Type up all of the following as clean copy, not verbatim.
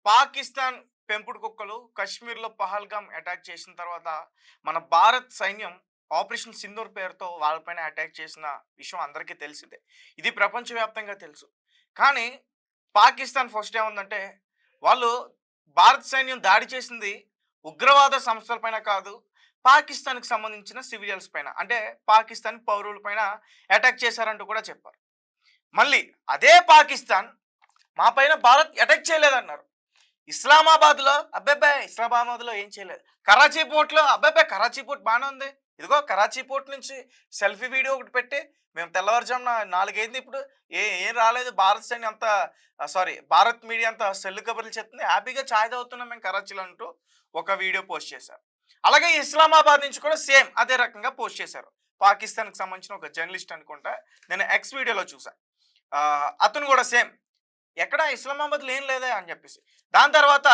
పాకిస్తాన్ పెంపుడు కుక్కలు కశ్మీర్‌లో పహల్గామ్ అటాక్ చేసిన తర్వాత, మన భారత్ సైన్యం ఆపరేషన్ సింధూర్ పేరుతో వాళ్ళపైన అటాక్ చేసిన విషయం అందరికీ తెలిసిందే. ఇది ప్రపంచవ్యాప్తంగా తెలుసు. కానీ పాకిస్తాన్ ఫస్ట్ ఏముందంటే, వాళ్ళు భారత సైన్యం దాడి చేసింది ఉగ్రవాద సంస్థల పైన కాదు, పాకిస్తాన్‌కి సంబంధించిన సివిలియన్స్ పైన. అంటే పాకిస్తాన్ పౌరుల పైన అటాక్ చేశారంటూ కూడా చెప్పారు. మళ్ళీ అదే పాకిస్తాన్ మా పైన భారత్ అటాక్ చేయలేదన్నారు. ఇస్లామాబాద్‌లో అబ్బబ్బే! ఇస్లామాబాద్‌లో ఏం చేయలేదు. కరాచీ పోర్ట్‌లో అబ్బబ్బే! కరాచీ పోర్ట్ బానే ఉంది. ఇదిగో కరాచీ పోర్ట్ నుంచి సెల్ఫీ వీడియో ఒకటి పెట్టి, మేము తెల్లవారుజామున 4 అయింది ఇప్పుడు. ఏం రాలేదు. భారత్ సైన్యం అంతా భారత్ మీడియా అంతా సొల్లు కబుర్లు చెప్తుంది. హ్యాపీగా చాయ్ తాగుతున్నాం మేము కరాచీలో అంటూ ఒక వీడియో పోస్ట్ చేశారు. అలాగే ఇస్లామాబాద్ నుంచి కూడా సేమ్ అదే రకంగా పోస్ట్ చేశారు. పాకిస్తాన్‌కి సంబంధించిన ఒక జర్నలిస్ట్ అనుకుంటా. నేను ఎక్స్ వీడియోలో చూసా. అతను కూడా సేమ్ ఎక్కడ ఇస్లామాబాద్‌లో ఏం లేదే అని చెప్పేసి. దాని తర్వాత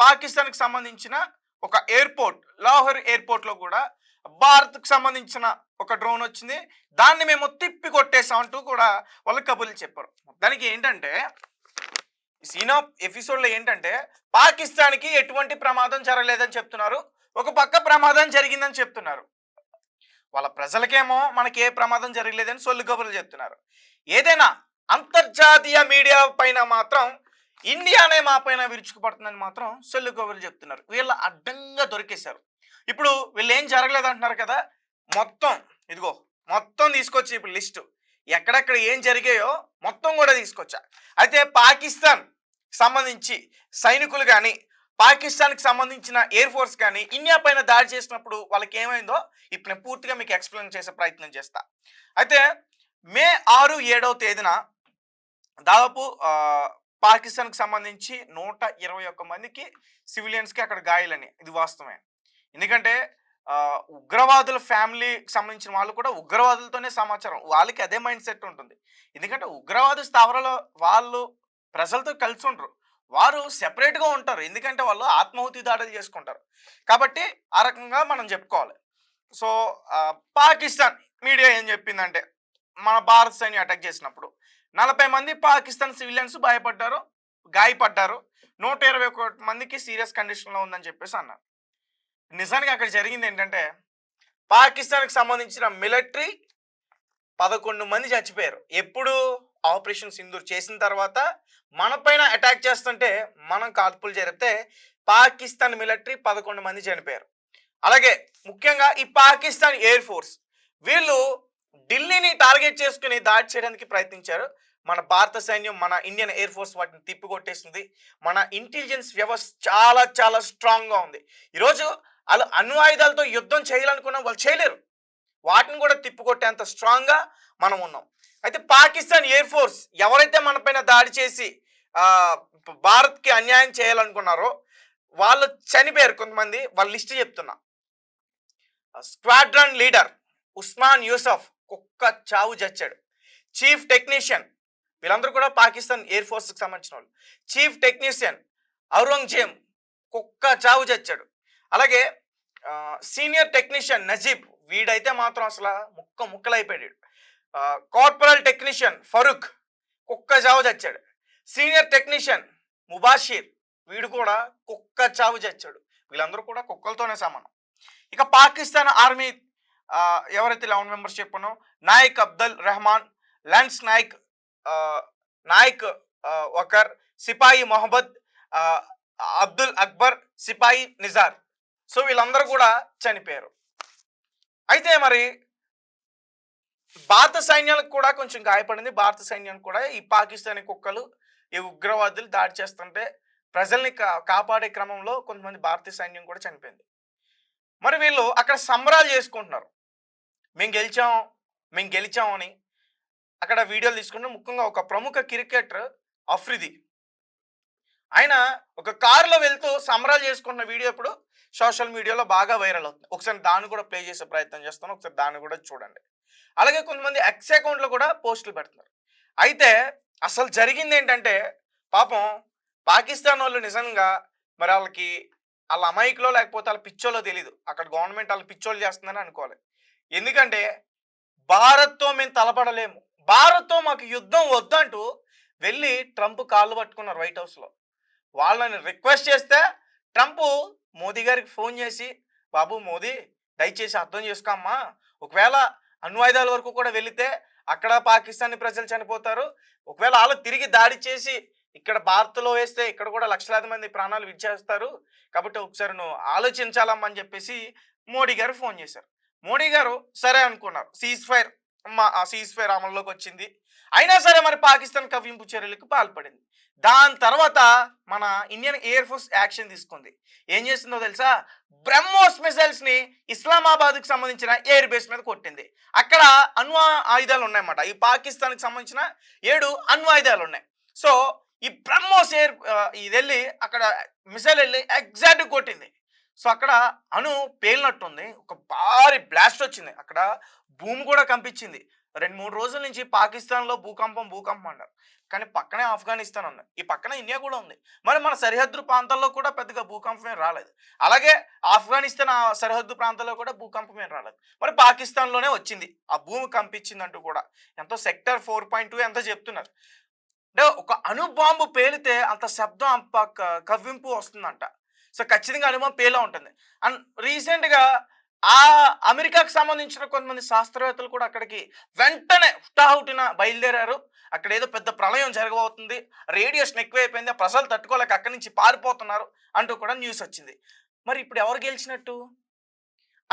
పాకిస్తాన్‌కి సంబంధించిన ఒక ఎయిర్‌పోర్ట్, లాహోర్ ఎయిర్‌పోర్ట్‌లో కూడా భారత్‌కి సంబంధించిన ఒక డ్రోన్ వచ్చింది. దాన్ని మేము తిప్పి కొట్టేసాం అంటూ కూడా వాళ్ళు కబుర్లు చెప్పారు. దానికి ఏంటంటే సీన్ ఆఫ్ ఎపిసోడ్‌లో ఏంటంటే పాకిస్తాన్‌కి ఎటువంటి ప్రమాదం జరగలేదని చెప్తున్నారు. ఒక పక్క ప్రమాదం జరిగిందని చెప్తున్నారు. వాళ్ళ ప్రజలకేమో మనకి ఏ ప్రమాదం జరగలేదని సొల్లు కబుర్లు చెప్తున్నారు. ఏదైనా అంతర్జాతీయ మీడియా పైన మాత్రం ఇండియానే మా పైన విరుచుకుపడుతుందని మాత్రం సొల్లు కబుర్లు చెప్తున్నారు. వీళ్ళ అడ్డంగా దొరికేశారు. ఇప్పుడు వీళ్ళు ఏం జరగలేదు అంటున్నారు కదా, మొత్తం ఇదిగో మొత్తం తీసుకొచ్చి ఇప్పుడు లిస్టు ఎక్కడెక్కడ ఏం జరిగాయో మొత్తం కూడా తీసుకొచ్చా. అయితే పాకిస్తాన్ సంబంధించి సైనికులు కానీ, పాకిస్తాన్కి సంబంధించిన ఎయిర్ ఫోర్స్ కానీ ఇండియా పైన దాడి చేసినప్పుడు వాళ్ళకి ఏమైందో ఇప్పుడు నేను పూర్తిగా మీకు ఎక్స్ప్లెయిన్ చేసే ప్రయత్నం చేస్తా. అయితే మే 6, 7వ తేదీన దాదాపు పాకిస్తాన్కి సంబంధించి 121 మందికి సివిలియన్స్కి అక్కడ గాయాలని, ఇది వాస్తవమే. ఎందుకంటే ఉగ్రవాదుల ఫ్యామిలీకి సంబంధించిన వాళ్ళు కూడా ఉగ్రవాదులతోనే సమాచారం, వాళ్ళకి అదే మైండ్ సెట్ ఉంటుంది. ఎందుకంటే ఉగ్రవాద స్థావరాలు వాళ్ళు ప్రజలతో కలిసి ఉండరు, వారు సెపరేట్గా ఉంటారు. ఎందుకంటే వాళ్ళు ఆత్మాహుతి దాడులు చేసుకుంటారు. కాబట్టి ఆ రకంగా మనం చెప్పుకోవాలి. సో పాకిస్తాన్ మీడియా ఏం చెప్పిందంటే, మన భారత సైన్యం అటాక్ చేసినప్పుడు 40 మంది పాకిస్తాన్ సివిలియన్స్ గాయపడ్డారు, 121 మందికి సీరియస్ కండిషన్లో ఉందని చెప్పేసి అన్నారు. నిజానికి అక్కడ జరిగింది ఏంటంటే, పాకిస్తాన్కి సంబంధించిన మిలిటరీ 11 మంది చచ్చిపోయారు. ఎప్పుడు ఆపరేషన్ సింధూర్ చేసిన తర్వాత మన పైన అటాక్ చేస్తుంటే మనం కాల్పులు జరిపితే పాకిస్తాన్ మిలిటరీ 11 మంది చనిపోయారు. అలాగే ముఖ్యంగా ఈ పాకిస్తాన్ ఎయిర్ ఫోర్స్ వీళ్ళు ఢిల్లీని టార్గెట్ చేసుకుని దాడి చేయడానికి ప్రయత్నించారు. మన భారత సైన్యం, మన ఇండియన్ ఎయిర్ ఫోర్స్ వాటిని తిప్పికొట్టేసింది. మన ఇంటెలిజెన్స్ వ్యవస్థ చాలా చాలా స్ట్రాంగ్గా ఉంది. ఈరోజు వాళ్ళు అణు ఆయుధాలతో యుద్ధం చేయాలనుకున్న వాళ్ళు చేయలేరు. వాటిని కూడా తిప్పికొట్టేంత స్ట్రాంగ్గా మనం ఉన్నాం. అయితే పాకిస్తాన్ ఎయిర్ ఫోర్స్ ఎవరైతే మన పైన దాడి చేసి భారత్కి అన్యాయం చేయాలనుకున్నారో వాళ్ళు చనిపోయారు కొంతమంది. వాళ్ళ లిస్ట్ చెప్తున్నా. స్క్వాడ్రన్ లీడర్ ఉస్మాన్ యూసఫ్ కుక్క చావు చచ్చాడు. చీఫ్ టెక్నీషియన్, వీళ్ళందరూ కూడా పాకిస్తాన్ ఎయిర్ ఫోర్స్కి సంబంధించిన వాళ్ళు. చీఫ్ టెక్నీషియన్ ఔరంగజేబ్ కుక్క చావు చచ్చాడు. అలాగే సీనియర్ టెక్నీషియన్ నజీబ్, వీడైతే మాత్రం అసలు ముక్కలైపోయాడు. కార్పొరల్ టెక్నీషియన్ ఫరూక్ కుక్క చావు చచ్చాడు. సీనియర్ టెక్నీషియన్ ముబాషిర్, వీడు కూడా కుక్క చావు చచ్చాడు. వీళ్ళందరూ కూడా కుక్కలతోనే సమానం. ఇక పాకిస్తాన్ ఆర్మీ ఎవరైతే 11 మెంబర్స్ చెప్పానో, నాయక్ అబ్దుల్ రెహమాన్, లెన్స్ నాయక్ వకర్, సిపాయి మొహమ్మద్ అబ్దుల్ అక్బర్, సిపాయి నిజార్. సో వీళ్ళందరూ కూడా చనిపోయారు. అయితే మరి భారత సైన్యానికి కూడా కొంచెం గాయపడింది. భారత సైన్యానికి కూడా ఈ పాకిస్తానీ కుక్కలు, ఈ ఉగ్రవాదులు దాడి చేస్తుంటే ప్రజల్ని కాపాడే క్రమంలో కొంతమంది భారతీయ సైన్యం కూడా చనిపోయింది. మరి వీళ్ళు అక్కడ సంబరాలు చేసుకుంటున్నారు. మేము గెలిచాం అని అక్కడ వీడియోలు తీసుకుంటే, ముఖ్యంగా ఒక ప్రముఖ క్రికెటర్ అఫ్రిది, ఆయన ఒక కారులో వెళ్తూ సంబరాలు చేసుకున్న వీడియో ఇప్పుడు సోషల్ మీడియాలో బాగా వైరల్ అవుతుంది. ఒకసారి దాన్ని కూడా ప్లే చేసే ప్రయత్నం చేస్తాను, ఒకసారి దాన్ని కూడా చూడండి. అలాగే కొంతమంది ఎక్స్ అకౌంట్లో కూడా పోస్టులు పెడుతున్నారు. అయితే అసలు జరిగింది ఏంటంటే, పాపం పాకిస్తాన్ వాళ్ళు నిజంగా మరి వాళ్ళ అమాయకులో లేకపోతే వాళ్ళ పిచ్చోలో తెలియదు. అక్కడ గవర్నమెంట్ వాళ్ళ పిచ్చోళ్ళు చేస్తుందని అనుకోవాలి. ఎందుకంటే భారత్తో మేము తలపడలేము, భారత్తో మాకు యుద్ధం వద్దంటూ వెళ్ళి ట్రంప్ కాళ్ళు పట్టుకున్నారు వైట్ హౌస్లో. వాళ్ళని రిక్వెస్ట్ చేస్తే ట్రంప్ మోదీ గారికి ఫోన్ చేసి, బాబు మోదీ దయచేసి అర్థం చేసుకోమ్మా, ఒకవేళ అణ్వాయుధాల వరకు కూడా వెళితే అక్కడ పాకిస్తానీ ప్రజలు చనిపోతారు, ఒకవేళ వాళ్ళు తిరిగి దాడి చేసి ఇక్కడ భారత్లో వేస్తే ఇక్కడ కూడా లక్షలాది మంది ప్రాణాలు విడిచేస్తారు, కాబట్టి ఒకసారి నువ్వు ఆలోచించాలమ్మా అని చెప్పేసి మోడీ గారు ఫోన్ చేశారు. మోడీ గారు సరే అనుకున్నారు, సీజ్ ఫైర్ అమల్లోకి వచ్చింది. అయినా సరే మరి పాకిస్తాన్ కవ్వింపు చర్యలకు పాల్పడింది. దాని తర్వాత మన ఇండియన్ ఎయిర్ ఫోర్స్ యాక్షన్ తీసుకుంది. ఏం చేస్తుందో తెలుసా, బ్రహ్మోస్ మిసైల్స్ని ఇస్లామాబాద్కి సంబంధించిన ఎయిర్ బేస్ మీద కొట్టింది. అక్కడ ఆయుధాలు ఉన్నాయన్నమాట. ఈ పాకిస్తాన్కి సంబంధించిన 7 ఆయుధాలు ఉన్నాయి. సో ఈ బ్రహ్మోస్ ఇది వెళ్ళి అక్కడ మిసైల్ వెళ్ళి ఎగ్జాక్ట్ కొట్టింది. సో అక్కడ పేలినట్టుంది, ఒక భారీ బ్లాస్ట్ వచ్చింది, అక్కడ భూమి కూడా కంపించింది. 2-3 రోజుల నుంచి పాకిస్తాన్లో భూకంపం అన్నారు, కానీ పక్కనే ఆఫ్ఘనిస్తాన్ ఉంది, ఈ పక్కన ఇండియా కూడా ఉంది. మరి మన సరిహద్దు ప్రాంతాల్లో కూడా పెద్దగా భూకంపమే రాలేదు. అలాగే ఆఫ్ఘనిస్తాన్ సరిహద్దు ప్రాంతాల్లో కూడా భూకంపమే రాలేదు. మరి పాకిస్తాన్లోనే వచ్చింది, ఆ భూమి కంపించిందంటూ కూడా ఎంతో సెక్టర్ 4.2 ఎంతో చెప్తున్నారు. అంటే ఒక అణుబాంబు పేలితే అంత శబ్దం కవ్వింపు వస్తుందంట. సో ఖచ్చితంగా అణుబాంబు పేలా ఉంటుంది. అండ్ రీసెంట్గా అమెరికాకు సంబంధించిన కొంతమంది శాస్త్రవేత్తలు కూడా అక్కడికి వెంటనే హుటాహుటిన బయలుదేరారు. అక్కడ ఏదో పెద్ద ప్రళయం జరగబోతుంది, రేడియేషన్ ఎక్కువైపోయింది, ప్రజలు తట్టుకోలేక అక్కడి నుంచి పారిపోతున్నారు అంటూ కూడా న్యూస్ వచ్చింది. మరి ఇప్పుడు ఎవరు గెలిచినట్టు?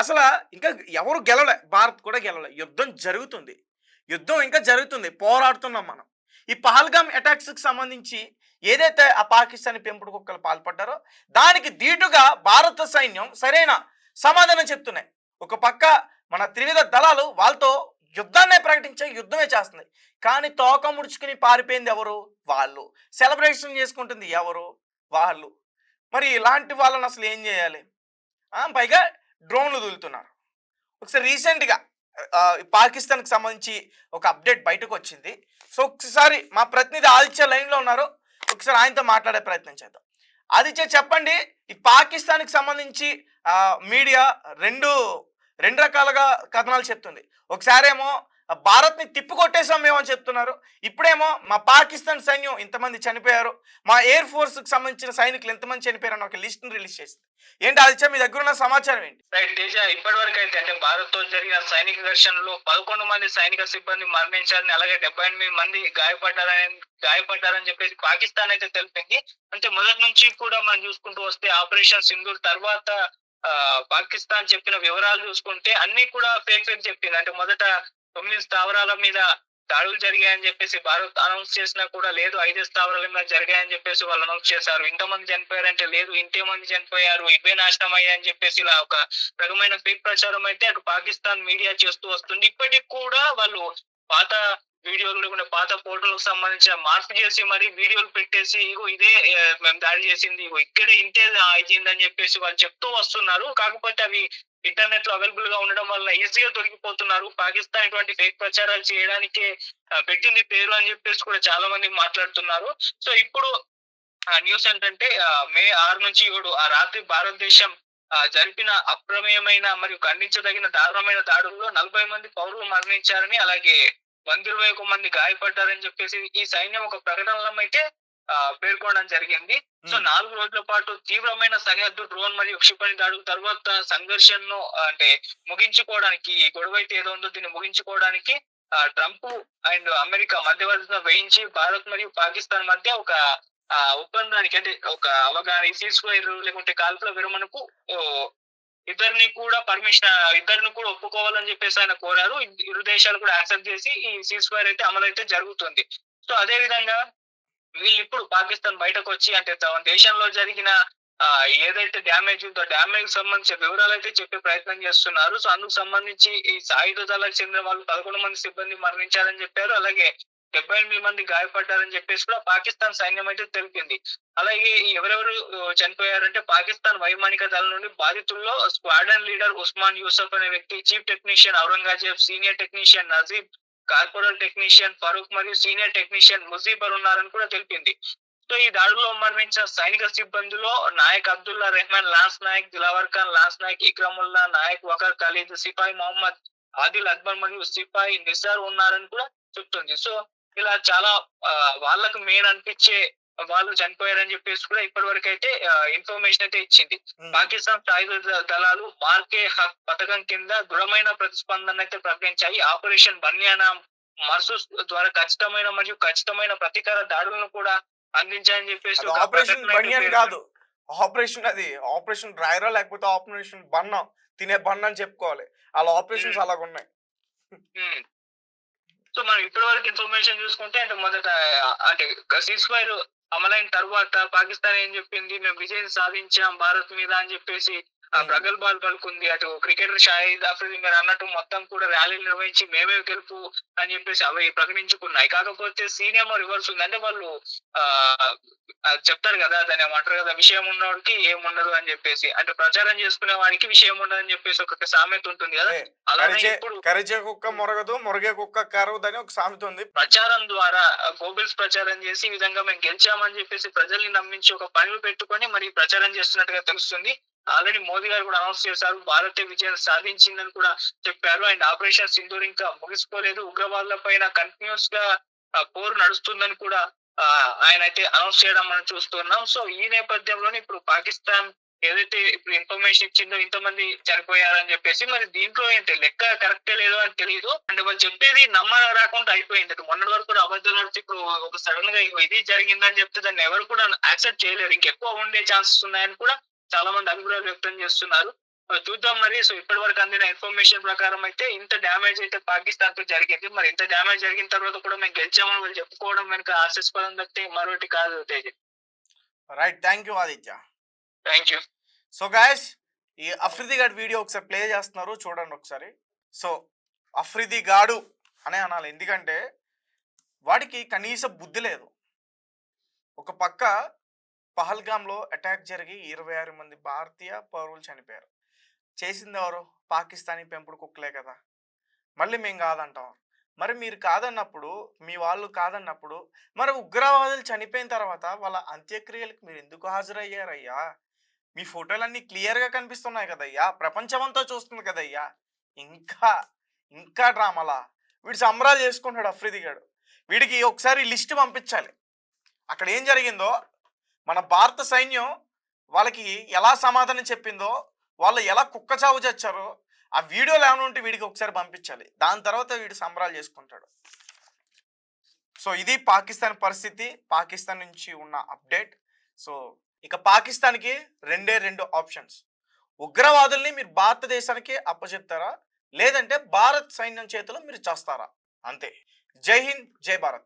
అసలు ఇంకా ఎవరు గెలలే, భారత్ కూడా గెలలే. యుద్ధం ఇంకా జరుగుతుంది, పోరాడుతున్నాం మనం. ఈ పహల్గామ్ అటాక్స్కి సంబంధించి ఏదైతే ఆ పాకిస్తానీ పెంపుడు కుక్కలు పాల్పడ్డారో దానికి ధీటుగా భారత సైన్యం సరైన సమాధానం చెప్తున్నాయి. ఒక పక్క మన త్రివిధ దళాలు వాళ్ళతో యుద్ధాన్నే యుద్ధమే చేస్తుంది, కానీ తోక ముడుచుకుని పారిపోయింది ఎవరు? వాళ్ళు. సెలబ్రేషన్ చేసుకుంటుంది ఎవరు? వాళ్ళు. మరి ఇలాంటి వాళ్ళని అసలు ఏం చేయాలి? పైగా డ్రోన్లు వదులుతున్నారు. ఒకసారి రీసెంట్గా పాకిస్తాన్కి సంబంధించి ఒక అప్డేట్ బయటకు వచ్చింది. సో ఒకసారి మా ప్రతినిధి ఆదిత్య లైన్లో ఉన్నారు, ఒకసారి ఆయనతో మాట్లాడే ప్రయత్నం చేద్దాం. ఆదిత్య చెప్పండి, ఈ పాకిస్తాన్కి సంబంధించి మీడియా రెండు రకాలుగా కథనాలు చెప్తుంది. ఒకసారేమో భారత్ని తిప్పికొట్టేసాం మేము అని చెప్తున్నారు, ఇప్పుడేమో మా పాకిస్తాన్ సైన్యం ఇంతమంది చనిపోయారు, మా ఎయిర్ ఫోర్స్కి సంబంధించిన సైనికులు ఎంతమంది చనిపోయారు అని ఒక లిస్ట్ని రిలీజ్ చేసింది. ఏంటి ఆదిత్య, మీ దగ్గర ఉన్న సమాచారం ఏంటి? తేజ, ఇప్పటి వరకు అయితే అంటే భారత్ తో జరిగిన సైనిక ఘర్షణలో 11 మంది సైనిక సిబ్బంది మరణించారని, అలాగే 78 మంది గాయపడ్డారని చెప్పేసి పాకిస్తాన్ అయితే తెలిపింది. అంటే మొదటి నుంచి కూడా మనం చూసుకుంటూ వస్తే ఆపరేషన్ సింధూర్ తర్వాత పాకిస్తాన్ చెప్పిన వివరాలు చూసుకుంటే అన్ని కూడా ఫేక్ చెప్పింది. అంటే మొదట 9 స్థావరాల మీద దాడులు జరిగాయని చెప్పేసి భారత్ అనౌన్స్ చేసినా కూడా లేదు, 5 స్థావరాల మీద జరిగాయని చెప్పేసి వాళ్ళు అనౌన్స్ చేశారు. ఇంతమంది చనిపోయారంటే లేదు, ఇంతే మంది చనిపోయారు, ఇవే నాశనం అయ్యాయని చెప్పేసి ఇలా ఒక రకమైన ఫేక్ ప్రచారం అయితే అటు పాకిస్తాన్ మీడియా చేస్తూ వస్తుంది. ఇప్పటికి కూడా వాళ్ళు పాత వీడియోలు లేకుండా పాత ఫోటోలకు సంబంధించిన మార్పు చేసి మరి వీడియోలు పెట్టేసి ఇగో ఇదే మేము దాడి చేసింది, ఇగో ఇక్కడే ఇంతే అయిందని చెప్పేసి వాళ్ళు చెప్తూ వస్తున్నారు. కాకపోతే అవి ఇంటర్నెట్ లో అవైలబుల్ గా ఉండడం వల్ల ఈజీగా దొరికిపోతున్నారు. పాకిస్తాన్ ఇటువంటి ఫేక్ ప్రచారాలు చేయడానికే పెట్టింది పేరు అని చెప్పేసి కూడా చాలా మంది మాట్లాడుతున్నారు. సో ఇప్పుడు న్యూస్ ఏంటంటే మే 6 నుంచి 7 ఆ రాత్రి భారతదేశం జరిపిన అప్రమేయమైన మరియు ఖండించదగిన దారుణమైన దాడుల్లో 40 మంది పౌరులు మరణించారని, అలాగే 121 మంది గాయపడ్డారని చెప్పేసి ఈ సైన్యం ఒక ప్రకటనలో అయితే పేర్కొనడం జరిగింది. సో 4 రోజుల పాటు తీవ్రమైన సరిహద్దు డ్రోన్ మరియు క్షిపణి దాడుల తర్వాత సంఘర్షణను అంటే ముగించుకోవడానికి, ఈ గొడవ అయితే ఏదో ఉందో దీన్ని ముగించుకోవడానికి ట్రంప్ అండ్ అమెరికా మధ్యవర్తిత్వం వహించి భారత్ మరియు పాకిస్తాన్ మధ్య ఒక ఒప్పందానికి అంటే ఒక అవగాహన సీజ్ ఫైర్ లేకుంటే కాల్పుల విరమణకు ఇద్దరిని కూడా ఒప్పుకోవాలని చెప్పేసి ఆయన కోరారు. ఇరు దేశాలు కూడా యాక్సెప్ట్ చేసి ఈ సీజ్ ఫైర్ అయితే అమలు అయితే జరుగుతుంది. సో అదే విధంగా వీళ్ళు ఇప్పుడు పాకిస్తాన్ బయటకు వచ్చి అంటే తమ దేశంలో జరిగిన ఏదైతే డ్యామేజ్ ఉందో డ్యామేజ్ సంబంధించిన వివరాలు అయితే చెప్పే ప్రయత్నం చేస్తున్నారు. సో అందుకు సంబంధించి ఈ సాయుధ దళాలకు చెందిన వాళ్ళు 11 మంది సిబ్బంది మరణించారని చెప్పారు, అలాగే 78 మంది గాయపడ్డారని చెప్పేసి కూడా పాకిస్తాన్ సైన్యం అయితే తెలిపింది. అలాగే ఎవరెవరు చనిపోయారంటే పాకిస్తాన్ వైమానిక దళం నుండి బాధితుల్లో స్క్వాడ్రన్ లీడర్ ఉస్మాన్ యూసఫ్ అనే వ్యక్తి, chief technician Aurangzeb, senior technician Najeeb, corporal technician Farooq మరియు సీనియర్ టెక్నీషియన్ ముజీబర్ ఉన్నారని కూడా తెలిపింది. సో ఈ దాడుల్లో మరణించిన సైనిక సిబ్బందిలో నాయక్ అబ్దుల్లా రెహమాన్ లాన్స్ నాయక్, దిలావర్ ఖాన్ లాన్స్ నాయక్, ఇక్రముల్లా నాయక్, వకర్ ఖలీద్, సిపాయి మొహమ్మద్ ఆదిల్ అక్బర్ మరియు సిపాయి నిసార్ ఉన్నారని కూడా చెప్తుంది. సో ఇలా చాలా వాళ్ళకు మెయిన్ అనిపించే వాళ్ళు చనిపోయారని చెప్పేసి కూడా ఇప్పటి వరకు అయితే ఇన్ఫర్మేషన్ అయితే ఇచ్చింది. పాకిస్తాన్ సాయుధ దళాలు మార్కే హక్ పథకం కింద దృఢమైన ప్రతిస్పందన అయితే ప్రకటించాయి. ఆపరేషన్ బన్యానా మర్సూస్ ద్వారా ఖచ్చితమైన ప్రతీకార దాడులను కూడా అందించాయని చెప్పేసి అది ఒక ఆపరేషన్ ప్రకటన అయితే బనియన్ పేర్కొంది. కాదు, ఆపరేషన్ అది ఆపరేషన్ డ్రైరా లేకపోతే ఆపరేషన్ బన్నం, తినే బన్న అని చెప్పుకోవాలి. వాళ్ళ ఆపరేషన్స్ అలాగ ఉన్నాయి. ఉమ్. సో మనం ఇప్పటి వరకు ఇన్ఫర్మేషన్ చూసుకుంటే అంటే మొదట అంటే సీజ్ ఫైర్ అమలైన తర్వాత పాకిస్తాన్ ఏం చెప్పింది, మేము విజయం సాధించాం భారత్ మీద అని చెప్పేసి ప్రగల్భాలు పలుకుంది. అటు క్రికెటర్ షాహిద్ అఫ్రిది మీరు అన్నట్టు మొత్తం కూడా ర్యాలీలు నిర్వహించి మేమే గెలుపు అని చెప్పేసి అవి ప్రకటించుకున్నాయి. కాకపోతే సీనేమో రివర్స్ ఉంది. అంటే వాళ్ళు ఆ చెప్తారు కదా, దాన్ని ఏమంటారు కదా, విషయం ఉన్నవాడికి ఏముండదు అని చెప్పేసి, అంటే ప్రచారం చేసుకునే వాడికి విషయం ఉండదు అని చెప్పేసి ఒక సామెత ఉంటుంది కదా. అలానే ఇప్పుడు కరిచే కుక్క మొరగదు, మొరగే కుక్క కరవదని ఒక సామెత ఉంది. ప్రచారం ద్వారా గోబెల్స్ ప్రచారం చేసి ఈ విధంగా మేము గెలిచామని చెప్పేసి ప్రజల్ని నమ్మించి ఒక పనులు పెట్టుకొని మరి ప్రచారం చేస్తున్నట్టుగా తెలుస్తుంది. ఆల్రెడీ మోదీ గారు కూడా అనౌన్స్ చేశారు, భారత్ విజయం సాధించిందని కూడా చెప్పారు. అండ్ ఆపరేషన్ సింధూర్ ఇంకా ముగిసిపోలేదు, ఉగ్రవాదుల పైన కంటిన్యూస్ గా పోరు నడుస్తుందని కూడా ఆయన అయితే అనౌన్స్ చేయడం మనం చూస్తున్నాం. సో ఈ నేపథ్యంలోనే ఇప్పుడు పాకిస్తాన్ ఏదైతే ఇప్పుడు ఇన్ఫర్మేషన్ ఇచ్చిందో ఇంతమంది చనిపోయారని చెప్పేసి, మరి దీంట్లో ఏంటి లెక్క కరెక్టే లేదో అని తెలియదు. అంటే వాళ్ళు చెప్పేది నమ్మ రాకుండా అయిపోయింది. మొన్నటి వరకు కూడా అబద్ధాలు ఆడితే ఇప్పుడు ఒక సడన్ గా ఇది జరిగిందని చెప్తే దాన్ని ఎవరు కూడా యాక్సెప్ట్ చేయలేరు. ఇంకెక్కువ ఉండే ఛాన్సెస్ ఉన్నాయని కూడా చాలా మంది అభిప్రాయాలు వ్యక్తం చేస్తున్నారు. చూద్దాం మరి. సో ఇప్పటి వరకు అందిన ఇన్ఫర్మేషన్ ప్రకారం అయితే ఇంత డ్యామేజ్ అయితే పాకిస్తాన్ తో జరిగింది. మరి ఇంత డ్యామేజ్ జరిగిన తర్వాత కూడా మేము గెలిచామని వాళ్ళు చెప్పుకోవడం వెనుక హాస్యాస్పదం తప్పితే మరొకటి కాదు Teja. Right, thank you Aditya. Thank you. So guys, ఈ అఫ్రిది గాడి వీడియో ఒకసారి ప్లే చేస్తున్నారు, చూడండి ఒకసారి. సో అఫ్రిది గాడు అనే అనాలి, ఎందుకంటే వాడికి కనీస బుద్ధి లేదు. ఒక పక్క పహల్గామ్లో అటాక్ జరిగి 26 మంది భారతీయ పౌరులు చనిపోయారు. చేసింది ఎవరు? పాకిస్తానీ పెంపుడు కుక్కలే కదా. మళ్ళీ మేము కాదంటాం. మరి మీరు కాదన్నప్పుడు, మీ వాళ్ళు కాదన్నప్పుడు, మరి ఉగ్రవాదులు చనిపోయిన తర్వాత వాళ్ళ అంత్యక్రియలకు మీరు ఎందుకు హాజరయ్యారయ్యా? మీ ఫోటోలన్నీ క్లియర్గా కనిపిస్తున్నాయి కదయ్యా, ప్రపంచమంతా చూస్తుంది కదయ్యా. ఇంకా డ్రామాలా? వీడు సంబరాలు చేసుకుంటాడు అఫ్రిది గాడు. వీడికి ఒకసారి లిస్ట్ పంపించాలి, అక్కడ ఏం జరిగిందో, మన భారత సైన్యం వాళ్ళకి ఎలా సమాధానం చెప్పిందో, వాళ్ళు ఎలా కుక్క చావు చచ్చారో ఆ వీడియోలు ఏమైనా ఉంటే వీడికి ఒకసారి పంపించాలి. దాని తర్వాత వీడు సంబరాలు చేసుకుంటాడు. సో ఇది పాకిస్తాన్ పరిస్థితి, పాకిస్తాన్ నుంచి ఉన్న అప్డేట్. సో ఇక పాకిస్తాన్కి రెండు ఆప్షన్స్. ఉగ్రవాదుల్ని మీరు భారతదేశానికి అప్పచెప్తారా, లేదంటే భారత్ సైన్యం చేతిలో మీరు చేస్తారా, అంతే. జై హింద్, జై భారత్.